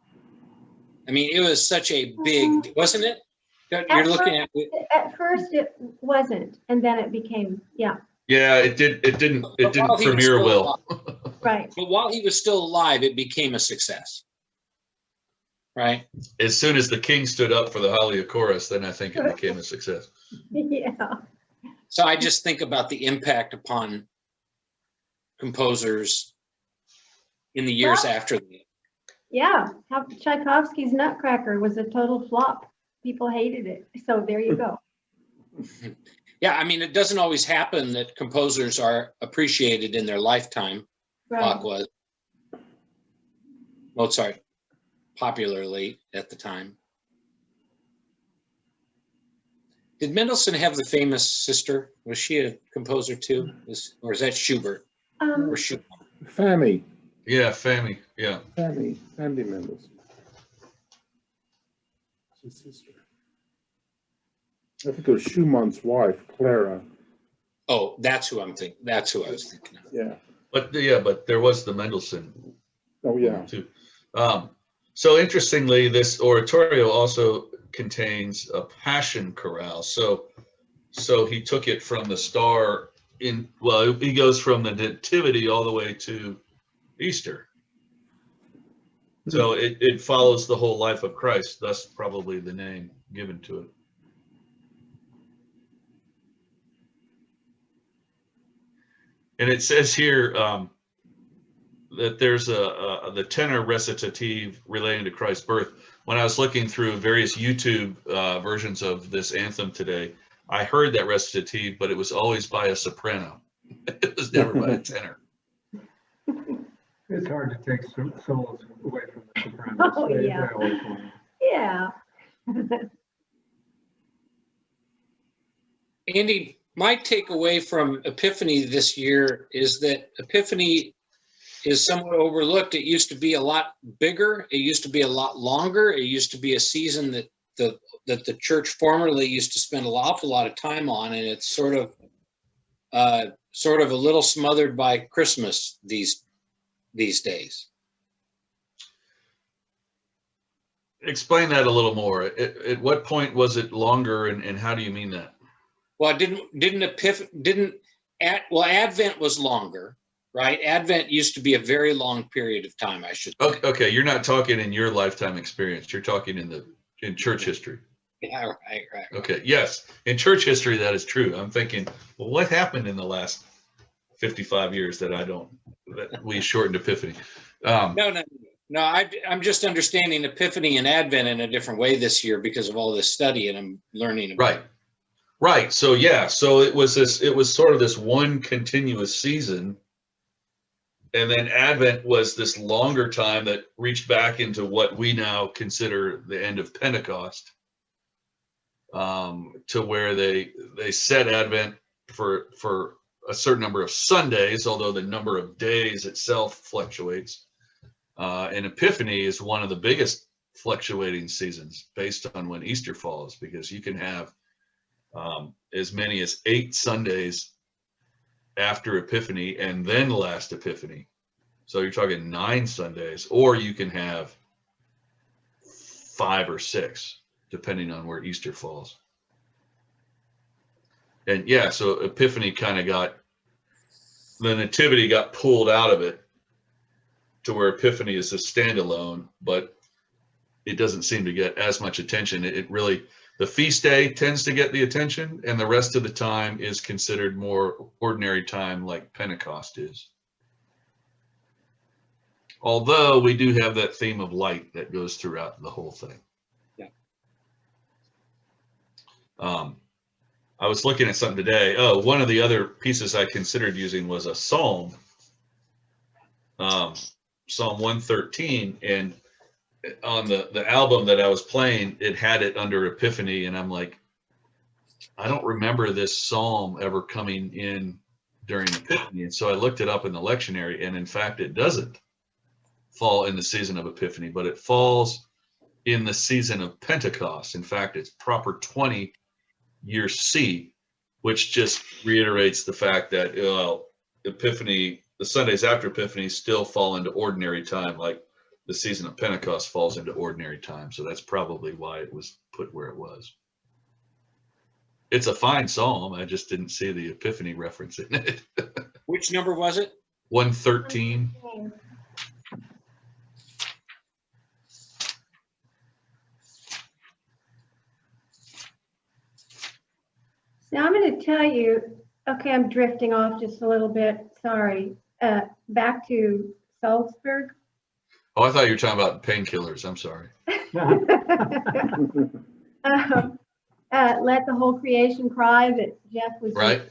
I mean, it was such a big, wasn't it? You're looking at it. At first it wasn't, and then it became, yeah. Yeah, it didn't premiere well. Right. But while he was still alive, it became a success. right? As soon as the king stood up for the Hallelujah chorus, then I think it became a success. Yeah. So I just think about the impact upon composers in the years Well, after that. Yeah, Tchaikovsky's Nutcracker was a total flop. People hated it. So there you go. Yeah, I mean, it doesn't always happen that composers are appreciated in their lifetime. Right. Bach was. Mozart, popularly at the time. Did Mendelssohn have the famous sister? Was she a composer too? Or is that Schubert? Or Schubert? Fanny. Yeah, Fanny. Yeah. Fanny Mendelssohn. His sister. I think it was Schumann's wife, Clara. Oh, that's who I'm thinking. That's who I was thinking of. Yeah. But there was the Mendelssohn Oh, yeah. too. So interestingly, this oratorio also contains a passion chorale. So he took it from the star in, well, he goes from the nativity all the way to Easter. So it follows the whole life of Christ, thus probably the name given to it. And it says here that there's the tenor recitative relating to Christ's birth. When I was looking through various YouTube versions of this anthem today, I heard that recitative, but it was always by a soprano. It was never by a tenor. It's hard to take solos away from the sopranos. Oh, yeah. They always want to. Yeah. Andy, my takeaway from Epiphany this year is that Epiphany is somewhat overlooked. It used to be a lot bigger. It used to be a lot longer. It used to be a season that the church formerly used to spend an awful lot of time on, and it's sort of a little smothered by Christmas these days. Explain that a little more. At what point was it longer, and how do you mean that? Well, Advent was longer, right? Advent used to be a very long period of time, I should say. Okay, you're not talking in your lifetime experience. You're talking in church history. Yeah, right. Okay, yes, in church history that is true. I'm thinking, well, what happened in the last 55 years that we shortened Epiphany? No. I'm just understanding Epiphany and Advent in a different way this year because of all this study, and I'm learning about it. Right. So yeah, so it was sort of this one continuous season, and then Advent was this longer time that reached back into what we now consider the end of Pentecost, to where they set Advent for a certain number of Sundays, although the number of days itself fluctuates. And Epiphany is one of the biggest fluctuating seasons based on when Easter falls, because you can have as many as 8 Sundays after Epiphany and then last Epiphany. So you're talking 9 Sundays, or you can have 5 or 6, depending on where Easter falls. And yeah, so Epiphany kind of the Nativity got pulled out of it to where Epiphany is a standalone, but it doesn't seem to get as much attention. It really, the feast day tends to get the attention, and the rest of the time is considered more ordinary time, like Pentecost is. Although we do have that theme of light that goes throughout the whole thing. Yeah. I was looking at something today. Oh, one of the other pieces I considered using was a psalm, Psalm 113, and on the album that I was playing, it had it under Epiphany, and I'm like, I don't remember this psalm ever coming in during Epiphany. And so I looked it up in the lectionary, and in fact, it doesn't fall in the season of Epiphany, but it falls in the season of Pentecost. In fact, it's proper 20-year C, which just reiterates the fact that, well, Epiphany, the Sundays after Epiphany still fall into ordinary time, like the season of Pentecost falls into ordinary time. So that's probably why it was put where it was. It's a fine psalm. I just didn't see the Epiphany reference in it. Which number was it? 113. Now I'm going to tell you, okay, I'm drifting off just a little bit. Sorry. Back to Salzburg. Oh, I thought you were talking about painkillers. I'm sorry. Let the whole creation cry that Jeff was. Right.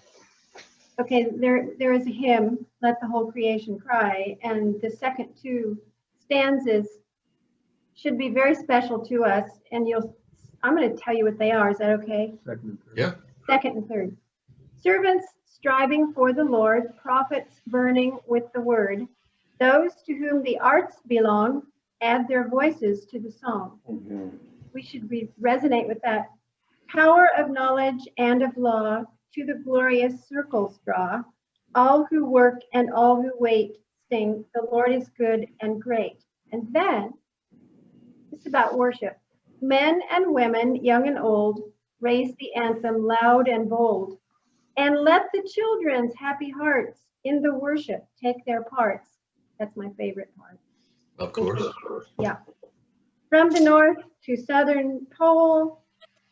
Okay, there is a hymn, Let the Whole Creation Cry, and the second two stanzas should be very special to us, and I'm going to tell you what they are. Is that okay? Second and third. Yeah. Second and third. Servants striving for the Lord, prophets burning with the word, those to whom the arts belong, add their voices to the song. We should resonate with that. Power of knowledge and of law to the glorious circles draw. All who work and all who wait sing, the Lord is good and great. And then it's about worship. Men and women, young and old, raise the anthem loud and bold. And let the children's happy hearts in the worship take their parts. That's my favorite part. Of course. Yeah. From the north to southern pole,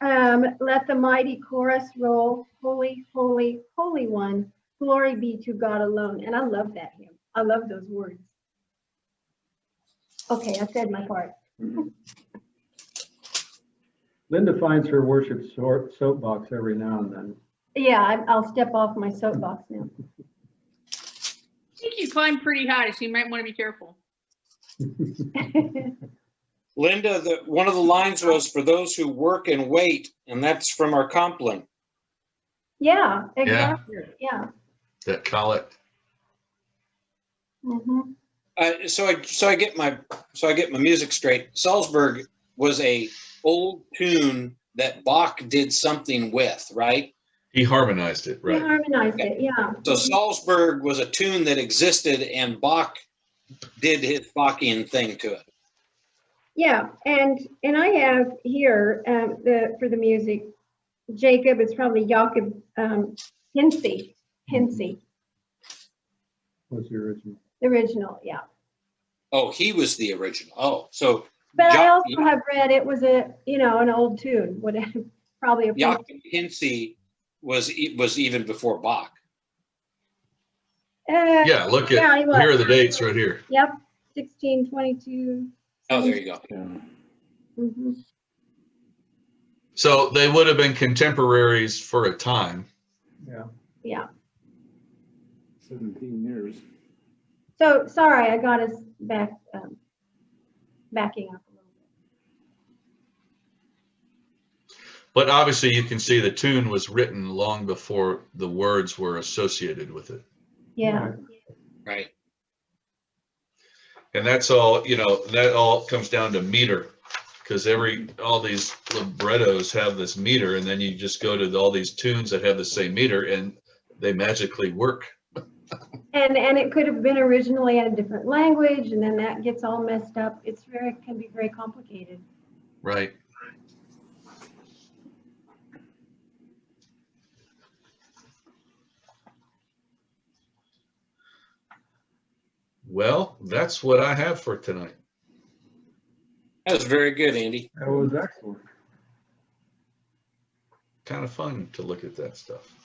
let the mighty chorus roll. Holy, holy, holy one. Glory be to God alone. And I love that hymn. I love those words. Okay, I said my part. Linda finds her worship soapbox every now and then. Yeah, I'll step off my soapbox now. I think you climbed pretty high, so you might want to be careful. Linda, one of the lines was for those who work and wait, and that's from our Compline. Yeah, exactly. Yeah. That collect. Mm-hmm. So I get my music straight. Salzburg was a old tune that Bach did something with, right? He harmonized it, We right? harmonized it, yeah. So Salzburg was a tune that existed, and Bach did his Bachian thing to it. Yeah, and I have here for the music, Jacob. It's probably Jakob Hinsey. What's the original? The original, yeah. Oh, he was the original. Oh, so. But I also have read it was an old tune. Probably a. Jakob Hinsey was even before Bach. Yeah, look at, here are the dates right here. Yep, 1622. Oh, there you go. Mm-hmm. So they would have been contemporaries for a time. Yeah. Yeah. 17 years. So sorry, I got us backing up a little bit. But obviously you can see the tune was written long before the words were associated with it. Yeah. Right. And that's all, that all comes down to meter, because all these librettos have this meter, and then you just go to all these tunes that have the same meter and they magically work. And it could have been originally in a different language, and then that gets all messed up. It can be very complicated. Right. Well, that's what I have for tonight. That was very good, Andy. That was excellent. Kind of fun to look at that stuff.